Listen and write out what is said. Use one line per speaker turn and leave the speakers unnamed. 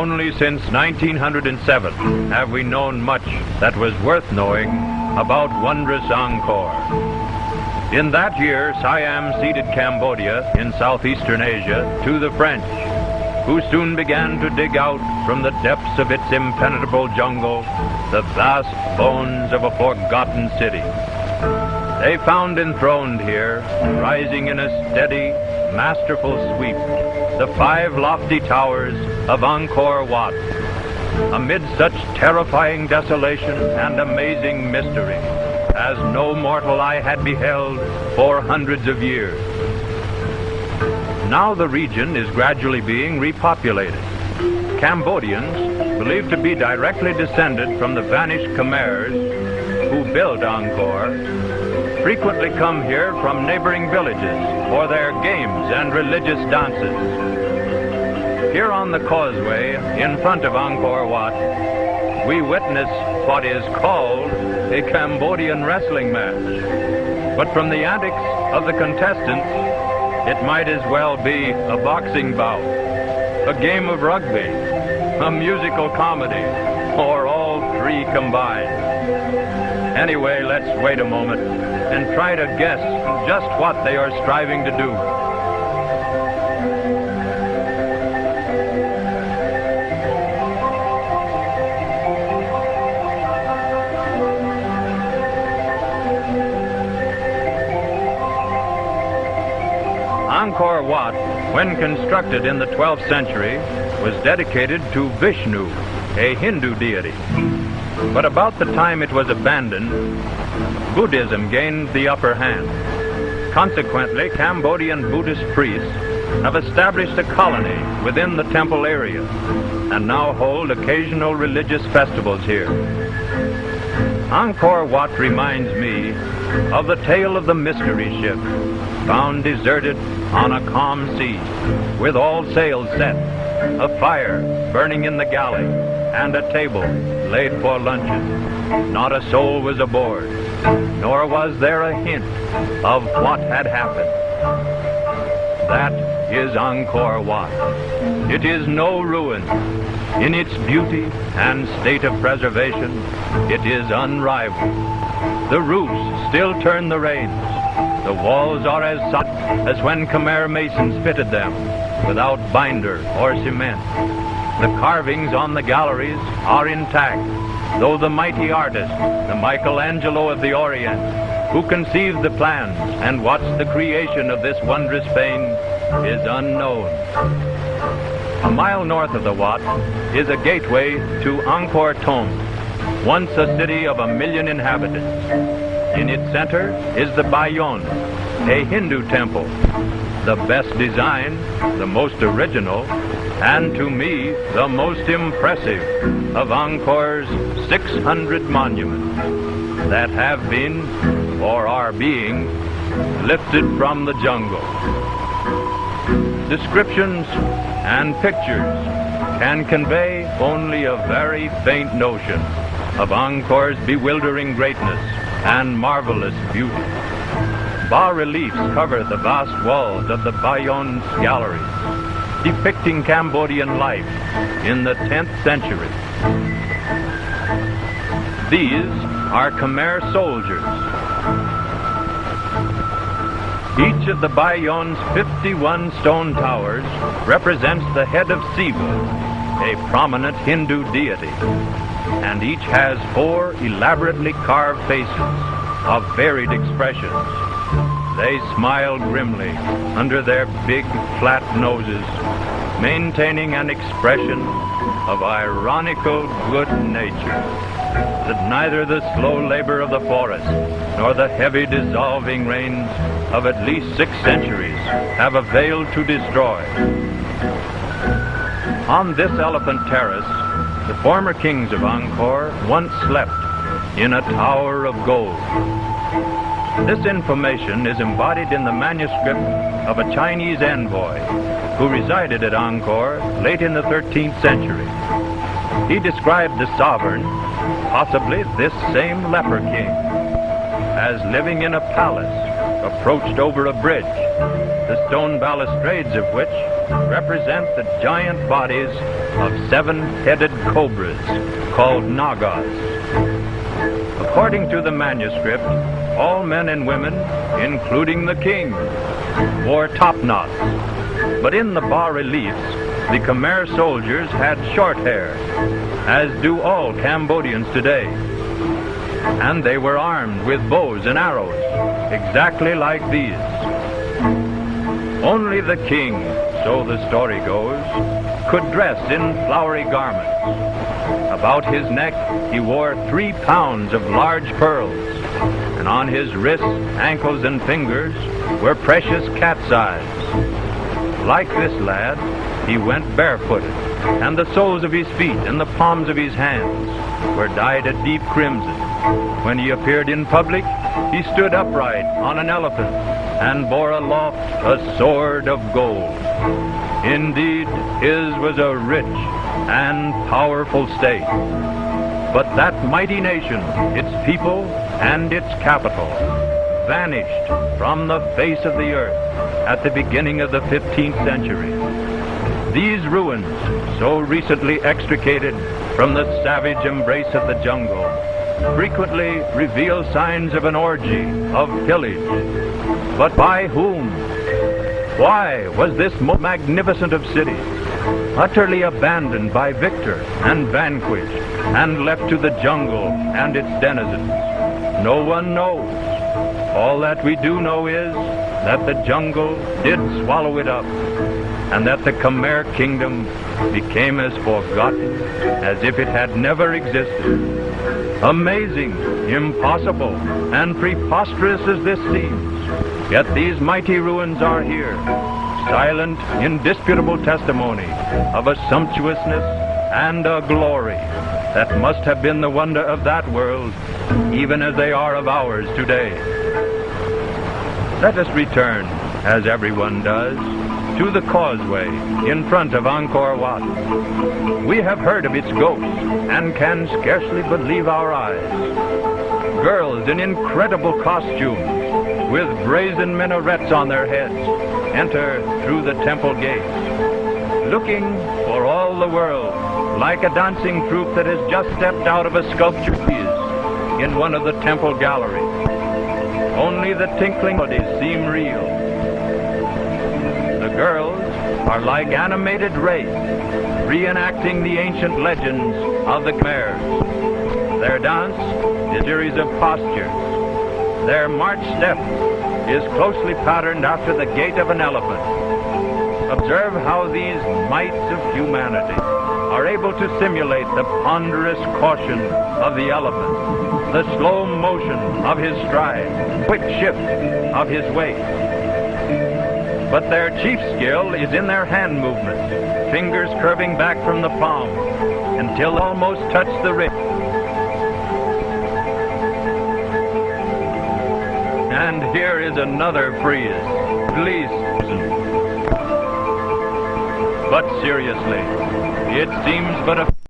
Only since 1907 have we known much that was worth knowing about wondrous Angkor. In that year, Siam ceded Cambodia in southeastern Asia to the French, who soon began to dig out from the depths of its impenetrable jungle the vast bones of a forgotten city. They found enthroned here, rising in a steady, masterful sweep, the 5 lofty towers of Angkor Wat. Amid such terrifying desolation and amazing mystery as no mortal eye had beheld for hundreds of years. Now the region is gradually being repopulated. Cambodians, believed to be directly descended from the vanished Khmers who built Angkor, frequently come here from neighboring villages for their games and religious dances. Here on the causeway in front of Angkor Wat, we witness what is called a Cambodian wrestling match. But from the antics of the contestants, it might as well be a boxing bout, a game of rugby, a musical comedy, or all 3 combined. Anyway, let's wait a moment and try to guess just what they are striving to do. Angkor Wat, when constructed in the 12th century, was dedicated to Vishnu, a Hindu deity. But about the time it was abandoned, Buddhism gained the upper hand. Consequently, Cambodian Buddhist priests have established a colony within the temple area and now hold occasional religious festivals here. Angkor Wat reminds me of the tale of the mystery ship found deserted on a calm sea, with all sails set, a fire burning in the galley, and a table laid for luncheon. Not a soul was aboard, nor was there a hint of what had happened. That is Angkor Wat. It is no ruin. In its beauty and state of preservation, it is unrivaled. The roofs still turn the reins. The walls are as solid as when Khmer masons fitted them, without binder or cement. The carvings on the galleries are intact, though the mighty artist, the Michelangelo of the Orient, who conceived the plans and watched the creation of this wondrous fane, is unknown. A mile north of the Wat is a gateway to Angkor Thom, once a city of 1 million inhabitants. In its center is the Bayon, a Hindu temple, the best designed, the most original, and to me, the most impressive of Angkor's 600 monuments that have been, or are being, lifted from the jungle. Descriptions and pictures can convey only a very faint notion of Angkor's bewildering greatness and marvelous beauty. Bas-reliefs cover the vast walls of the Bayon's galleries, depicting Cambodian life in the 10th century. These are Khmer soldiers. Each of the Bayon's 51 stone towers represents the head of Siva, a prominent Hindu deity, and each has 4 elaborately carved faces of varied expressions. They smile grimly under their big, flat noses, maintaining an expression of ironical good nature that neither the slow labor of the forest nor the heavy dissolving rains of at least 6 centuries have availed to destroy. On this elephant terrace, the former kings of Angkor once slept in a tower of gold. This information is embodied in the manuscript of a Chinese envoy who resided at Angkor late in the 13th century. He described the sovereign, possibly this same leper king, as living in a palace approached over a bridge, the stone balustrades of which represent the giant bodies of 7-headed cobras called Nagas. According to the manuscript, all men and women, including the king, wore topknots, but in the bas-reliefs, the Khmer soldiers had short hair, as do all Cambodians today, and they were armed with bows and arrows, exactly like these. Only the king, so the story goes, could dress in flowery garments. About his neck he wore 3 pounds of large pearls, and on his wrists, ankles, and fingers were precious cat's eyes. Like this lad, he went barefooted, and the soles of his feet and the palms of his hands were dyed a deep crimson. When he appeared in public, he stood upright on an elephant and bore aloft a sword of gold. Indeed, his was a rich and powerful state. But that mighty nation, its people, and its capital, vanished from the face of the earth at the beginning of the 15th century. These ruins, so recently extricated from the savage embrace of the jungle, frequently reveal signs of an orgy of pillage. But by whom? Why was this most magnificent of cities utterly abandoned by victor and vanquished and left to the jungle and its denizens? No one knows. All that we do know is that the jungle did swallow it up, and that the Khmer kingdom became as forgotten as if it had never existed. Amazing, impossible, and preposterous as this seems, yet these mighty ruins are here, silent, indisputable testimony of a sumptuousness and a glory that must have been the wonder of that world, even as they are of ours today. Let us return, as everyone does, to the causeway in front of Angkor Wat. We have heard of its ghosts and can scarcely believe our eyes. Girls in incredible costumes, with brazen minarets on their heads, enter through the temple gates, looking for all the world like a dancing troupe that has just stepped out of a sculpture piece in one of the temple galleries. Only the tinkling melodies seem real. The girls are like animated wraiths, reenacting the ancient legends of the Khmers. Their dance is a series of postures. Their march step is closely patterned after the gait of an elephant. Observe how these mites of humanity are able to simulate the ponderous caution of the elephant, the slow motion of his stride, quick shift of his weight. But their chief skill is in their hand movements, fingers curving back from the palm until they almost touch the wrist. And here is another frieze, please. But seriously, it seems but a